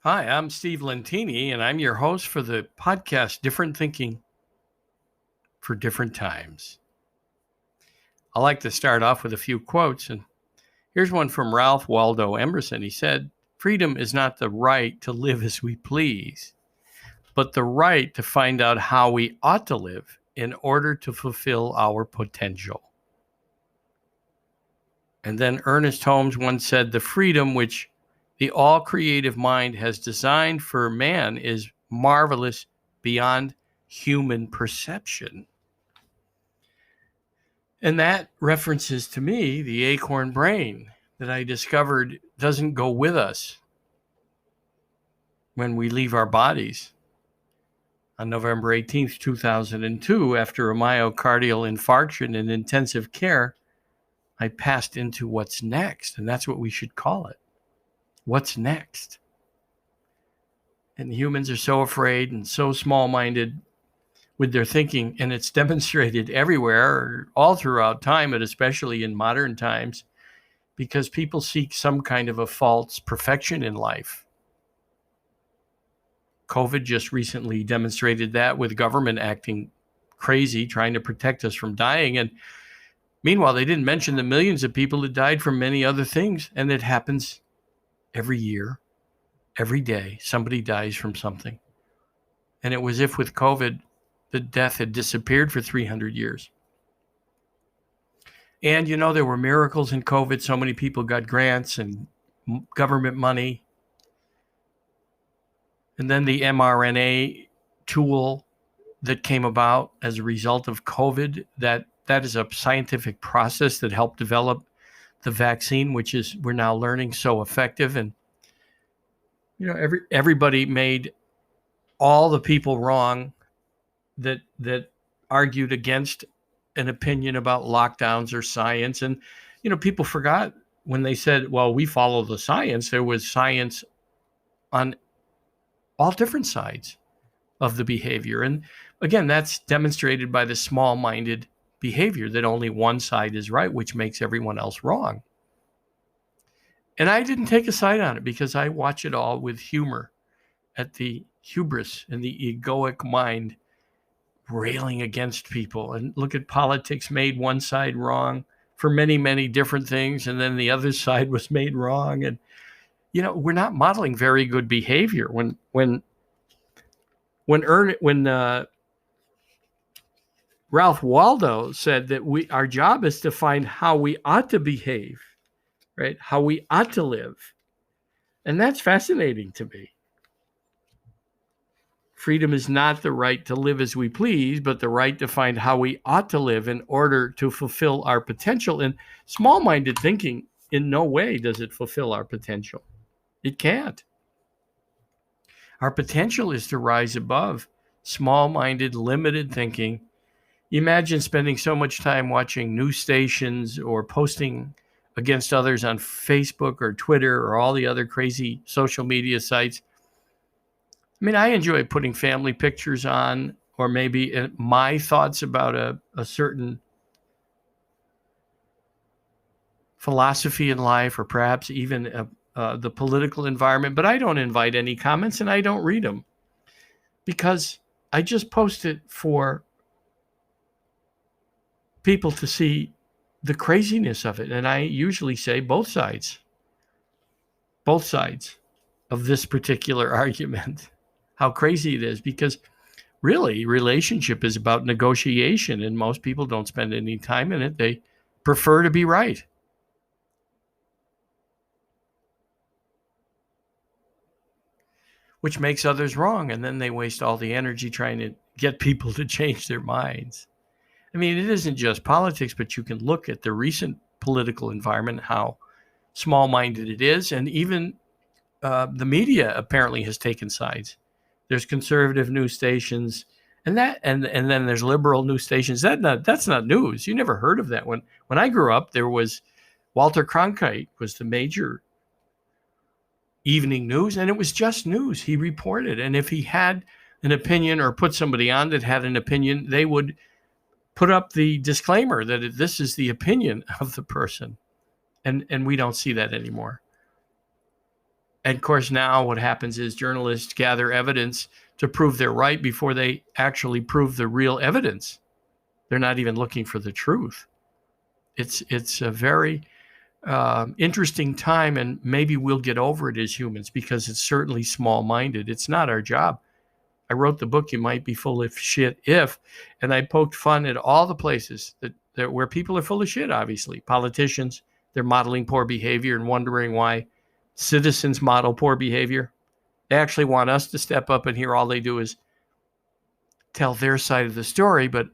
Hi, I'm Steve Lentini, and I'm your host for the podcast Different Thinking for Different Times. I like to start off with a few quotes, and here's one from Ralph Waldo Emerson. He said, "Freedom is not the right to live as we please, but the right to find out how we ought to live in order to fulfill our potential." And then Ernest Holmes once said, "The freedom which the all-creative mind has designed for man is marvelous beyond human perception." And that references to me the acorn brain that I discovered doesn't go with us when we leave our bodies. On November 18th, 2002, after a myocardial infarction in intensive care, I passed into what's next, and that's what we should call it. What's next? And humans are so afraid and so small-minded with their thinking, and it's demonstrated everywhere, all throughout time, and especially in modern times, because people seek some kind of a false perfection in life. COVID just recently demonstrated that, with government acting crazy, trying to protect us from dying. And meanwhile, they didn't mention the millions of people that died from many other things, and it happens every year, every day. Somebody dies from something. And it was as if with COVID, the death had disappeared for 300 years. And, there were miracles in COVID. So many people got grants and government money. And then the mRNA tool that came about as a result of COVID, that is a scientific process that helped develop the vaccine, which is, we're now learning, so effective. And, everybody made all the people wrong that argued against an opinion about lockdowns or science. And, people forgot when they said, well, we follow the science. There was science on all different sides of the behavior. And again, that's demonstrated by the small-minded behavior that only one side is right, which makes everyone else wrong. And I didn't take a side on it because I watch it all with humor at the hubris and the egoic mind railing against people. And look at politics, made one side wrong for many, many different things, and then the other side was made wrong. And we're not modeling very good behavior. When Ralph Waldo said that our job is to find how we ought to behave, right? How we ought to live. And that's fascinating to me. Freedom is not the right to live as we please, but the right to find how we ought to live in order to fulfill our potential. And small-minded thinking, in no way does it fulfill our potential. It can't. Our potential is to rise above small-minded, limited thinking. Imagine spending so much time watching news stations or posting against others on Facebook or Twitter or all the other crazy social media sites. I mean, I enjoy putting family pictures on, or maybe my thoughts about a certain philosophy in life, or perhaps even the political environment, but I don't invite any comments and I don't read them because I just post it for people to see the craziness of it. And I usually say both sides of this particular argument, how crazy it is, because really relationship is about negotiation, and most people don't spend any time in it. They prefer to be right. Which makes others wrong, and then they waste all the energy trying to get people to change their minds. I mean, it isn't just politics, but you can look at the recent political environment, how small-minded it is, and even the media apparently has taken sides. There's conservative news stations, and then there's liberal news stations. That's not news. You never heard of that. When I grew up, there was Walter Cronkite was the major evening news, and it was just news. He reported, and if he had an opinion or put somebody on that had an opinion, they would put up the disclaimer that this is the opinion of the person, and we don't see that anymore. And of course, now what happens is journalists gather evidence to prove they're right before they actually prove the real evidence. They're not even looking for the truth. It's a very interesting time, and maybe we'll get over it as humans because it's certainly small-minded. It's not our job. I wrote the book, You Might Be Full of Shit If, and I poked fun at all the places that where people are full of shit, obviously. Politicians, they're modeling poor behavior and wondering why citizens model poor behavior. They actually want us to step up, and here all they do is tell their side of the story, but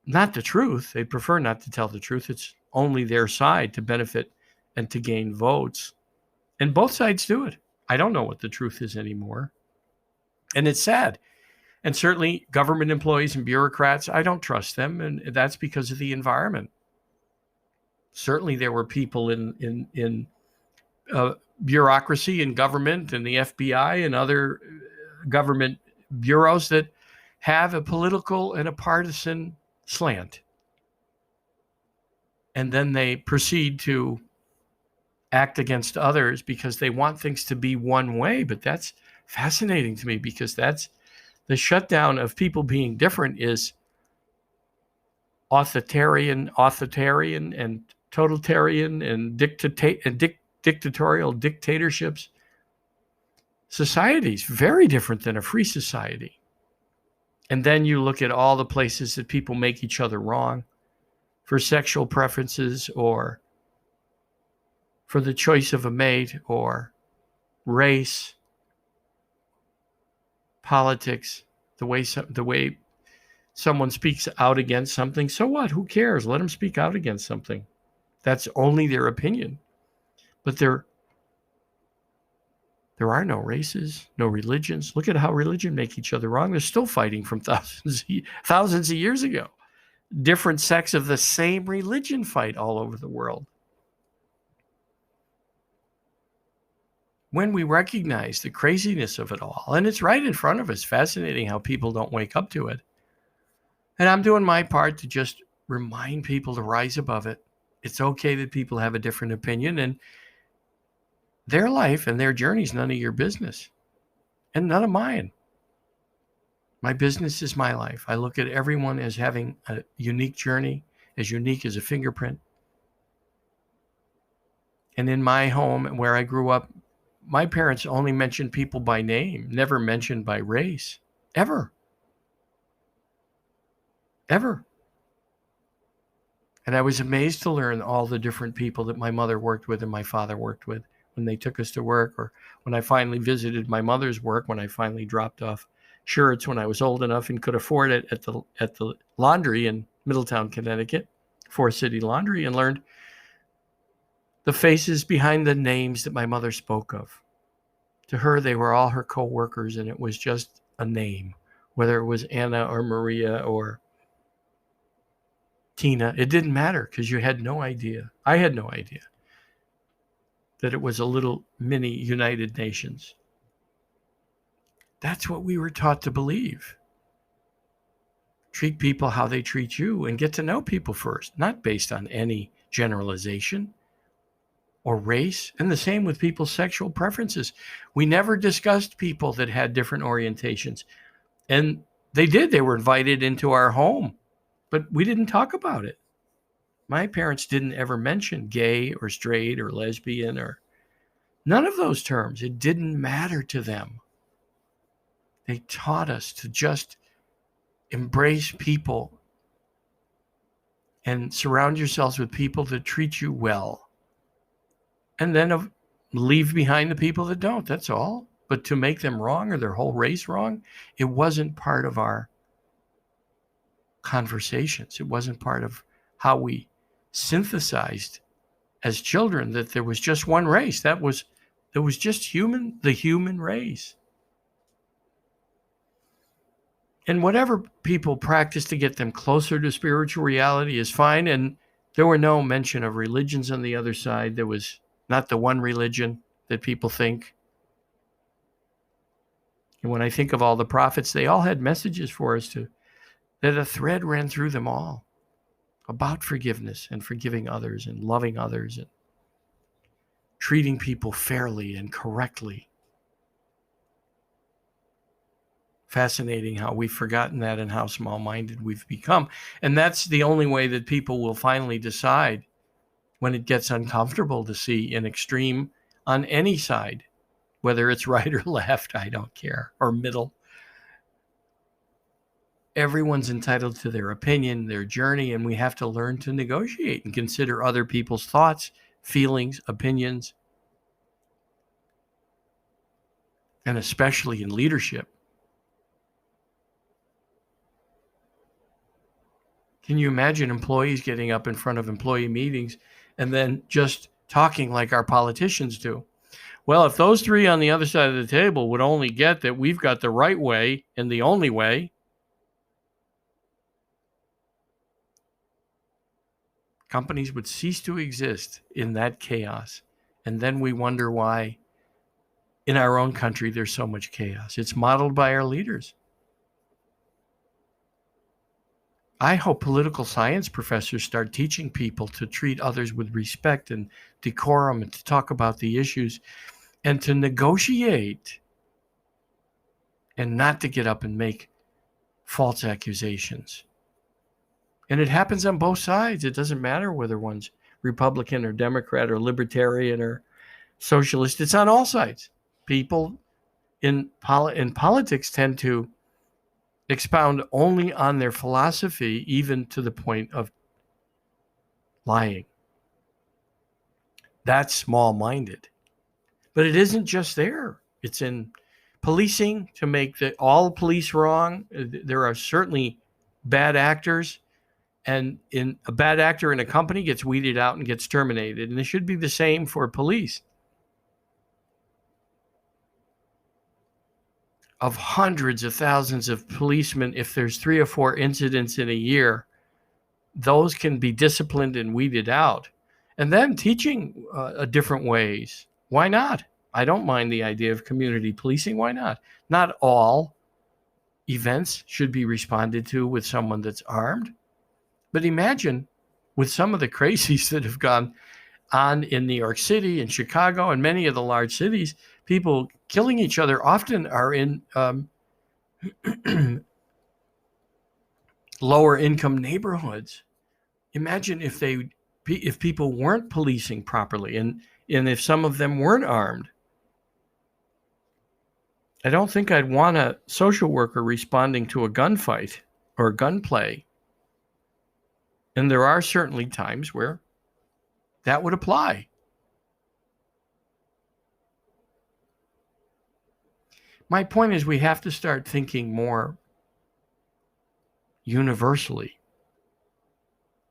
not the truth. They prefer not to tell the truth. It's only their side to benefit and to gain votes. And both sides do it. I don't know what the truth is anymore. And it's sad. And certainly government employees and bureaucrats, I don't trust them. And that's because of the environment. Certainly there were people in bureaucracy and government and the FBI and other government bureaus that have a political and a partisan slant. And then they proceed to act against others because they want things to be one way. But that's fascinating to me because that's the shutdown of people being different is authoritarian and totalitarian and dictatorial dictatorships. Societies very different than a free society. And then you look at all the places that people make each other wrong for sexual preferences or for the choice of a mate or race, politics, the way someone speaks out against something. So what? Who cares? Let them speak out against something. That's only their opinion. But there are no races, no religions. Look at how religion make each other wrong. They're still fighting from thousands of years ago. Different sects of the same religion fight all over the world. When we recognize the craziness of it all, and it's right in front of us, fascinating how people don't wake up to it. And I'm doing my part to just remind people to rise above it. It's okay that people have a different opinion, and their life and their journey is none of your business and none of mine. My business is my life. I look at everyone as having a unique journey, as unique as a fingerprint. And in my home where I grew up, my parents only mentioned people by name, never mentioned by race, ever. Ever. And I was amazed to learn all the different people that my mother worked with and my father worked with when they took us to work, or when I finally visited my mother's work, when I finally dropped off shirts when I was old enough and could afford it at the laundry in Middletown, Connecticut, Forest City Laundry, and learned the faces behind the names that my mother spoke of. To her, they were all her co-workers, and it was just a name, whether it was Anna or Maria or Tina. It didn't matter because you had no idea. I had no idea that it was a little mini United Nations. That's what we were taught to believe. Treat people how they treat you and get to know people first, not based on any generalization or race. And the same with people's sexual preferences. We never discussed people that had different orientations. And they did. They were invited into our home, but we didn't talk about it. My parents didn't ever mention gay or straight or lesbian or none of those terms. It didn't matter to them. They taught us to just embrace people and surround yourselves with people that treat you well. And then leave behind the people that don't. That's all. But to make them wrong or their whole race wrong, it wasn't part of our conversations. It wasn't part of how we synthesized as children that there was just one race. There was just the human race. And whatever people practice to get them closer to spiritual reality is fine. And there were no mention of religions on the other side. There was not the one religion that people think. And when I think of all the prophets, they all had messages for us that a thread ran through them all about forgiveness and forgiving others and loving others and treating people fairly and correctly. Fascinating how we've forgotten that and how small-minded we've become. And that's the only way that people will finally decide when it gets uncomfortable to see an extreme on any side, whether it's right or left, I don't care, or middle. Everyone's entitled to their opinion, their journey, and we have to learn to negotiate and consider other people's thoughts, feelings, opinions, and especially in leadership. Can you imagine employees getting up in front of employee meetings and then just talking like our politicians do? Well, if those three on the other side of the table would only get that we've got the right way and the only way, companies would cease to exist in that chaos. And then we wonder why in our own country there's so much chaos. It's modeled by our leaders. I hope political science professors start teaching people to treat others with respect and decorum and to talk about the issues and to negotiate and not to get up and make false accusations. And it happens on both sides. It doesn't matter whether one's Republican or Democrat or Libertarian or Socialist. It's on all sides. People in politics tend to expound only on their philosophy, even to the point of lying. That's small-minded. But it isn't just there. It's in policing to make all police wrong. There are certainly bad actors, and a bad actor in a company gets weeded out and gets terminated. And it should be the same for police. Of hundreds of thousands of policemen, if there's 3 or 4 incidents in a year, those can be disciplined and weeded out. And then teaching different ways. Why not? I don't mind the idea of community policing. Why not? Not all events should be responded to with someone that's armed. But imagine with some of the crazies that have gone on in New York City and Chicago and many of the large cities, people killing each other often are in lower income neighborhoods. Imagine if people weren't policing properly and if some of them weren't armed. I don't think I'd want a social worker responding to a gunfight or gunplay. And there are certainly times where that would apply. My point is we have to start thinking more universally,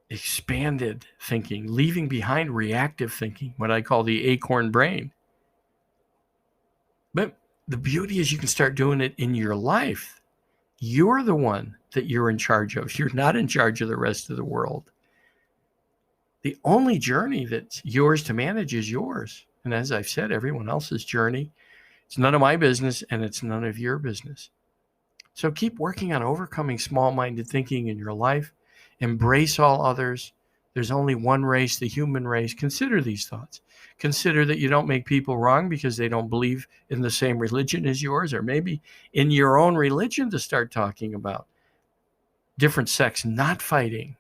expanded thinking, leaving behind reactive thinking, what I call the acorn brain. But the beauty is you can start doing it in your life. You're the one that you're in charge of. You're not in charge of the rest of the world. The only journey that's yours to manage is yours. And as I've said, everyone else's journey, it's none of my business and it's none of your business. So keep working on overcoming small-minded thinking in your life. Embrace all others. There's only one race, the human race. Consider these thoughts. Consider that you don't make people wrong because they don't believe in the same religion as yours, or maybe in your own religion to start talking about different sects not fighting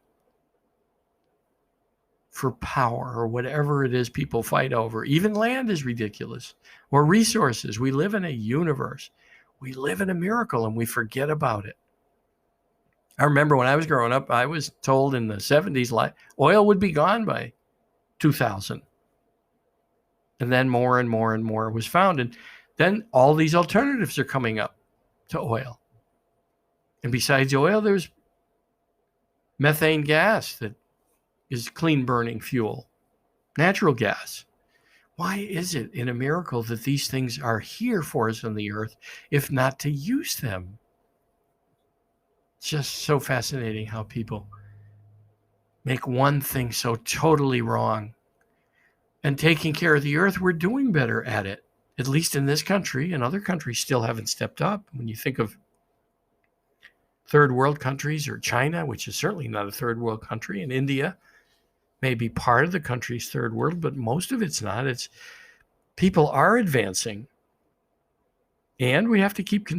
for power or whatever it is people fight over. Even land is ridiculous, or resources. We live in a universe. We live in a miracle and we forget about it. I remember when I was growing up, I was told in the 70s oil would be gone by 2000. And then more and more and more was found. And then all these alternatives are coming up to oil. And besides oil, there's methane gas that is clean burning fuel, natural gas. Why is it in a miracle that these things are here for us on the earth, if not to use them? It's just so fascinating how people make one thing so totally wrong. And taking care of the earth, we're doing better at it, at least in this country, and other countries still haven't stepped up. When you think of third world countries or China, which is certainly not a third world country, and India may be part of the country's third world, but most of it's not. It's People are advancing, and we have to keep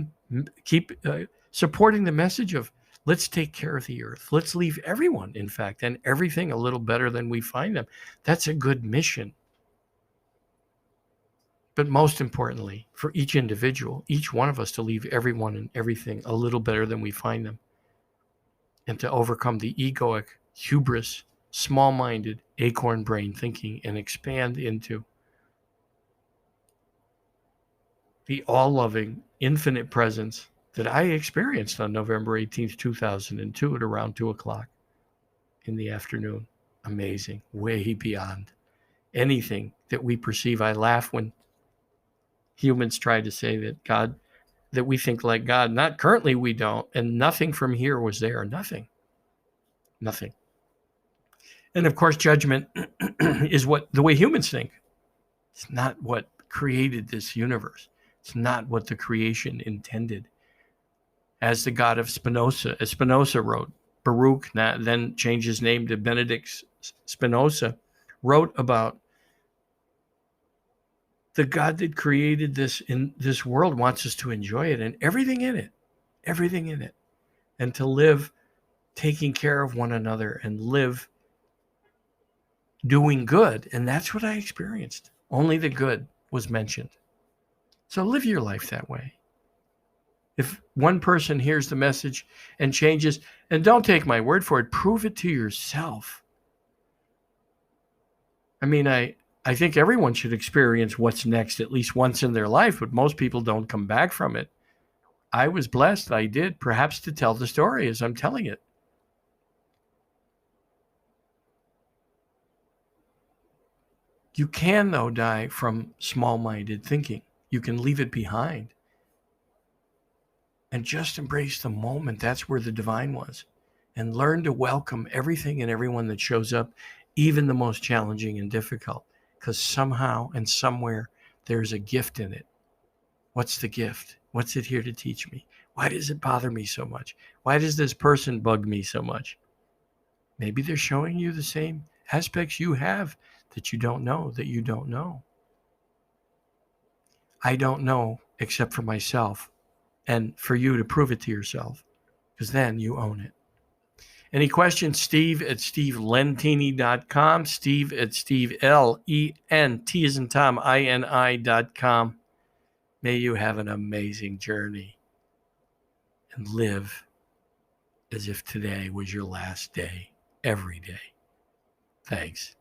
supporting the message of let's take care of the earth. Let's leave everyone, in fact, and everything a little better than we find them. That's a good mission. But most importantly, for each individual, each one of us to leave everyone and everything a little better than we find them, and to overcome the egoic, hubris, small-minded, acorn brain thinking and expand into the all-loving, infinite presence that I experienced on November 18th, 2002 at around 2 o'clock in the afternoon. Amazing, way beyond anything that we perceive. I laugh when humans try to say that we think like God. Not currently, we don't, and nothing from here was there. Nothing. And of course, judgment is the way humans think. It's not what created this universe. It's not what the creation intended. As the God of Spinoza, as Spinoza wrote, Baruch, then changed his name to Benedict Spinoza, wrote about the God that created this in this world wants us to enjoy it and everything in it, and to live taking care of one another and live doing good. And that's what I experienced. Only the good was mentioned. So live your life that way. If one person hears the message and changes, and don't take my word for it, prove it to yourself. I mean, I think everyone should experience what's next at least once in their life, but most people don't come back from it. I was blessed. I did, perhaps to tell the story as I'm telling it. You can, though, die from small-minded thinking. You can leave it behind and just embrace the moment. That's where the divine was. And learn to welcome everything and everyone that shows up, even the most challenging and difficult, because somehow and somewhere there's a gift in it. What's the gift? What's it here to teach me? Why does it bother me so much? Why does this person bug me so much? Maybe they're showing you the same aspects you have that you don't know, I don't know except for myself, and for you to prove it to yourself, because then you own it. Any questions? Steve@stevelentini.com. Steve@Steve, L-E-N-T as in Tom, I-N-I.com. May you have an amazing journey and live as if today was your last day, every day. Thanks.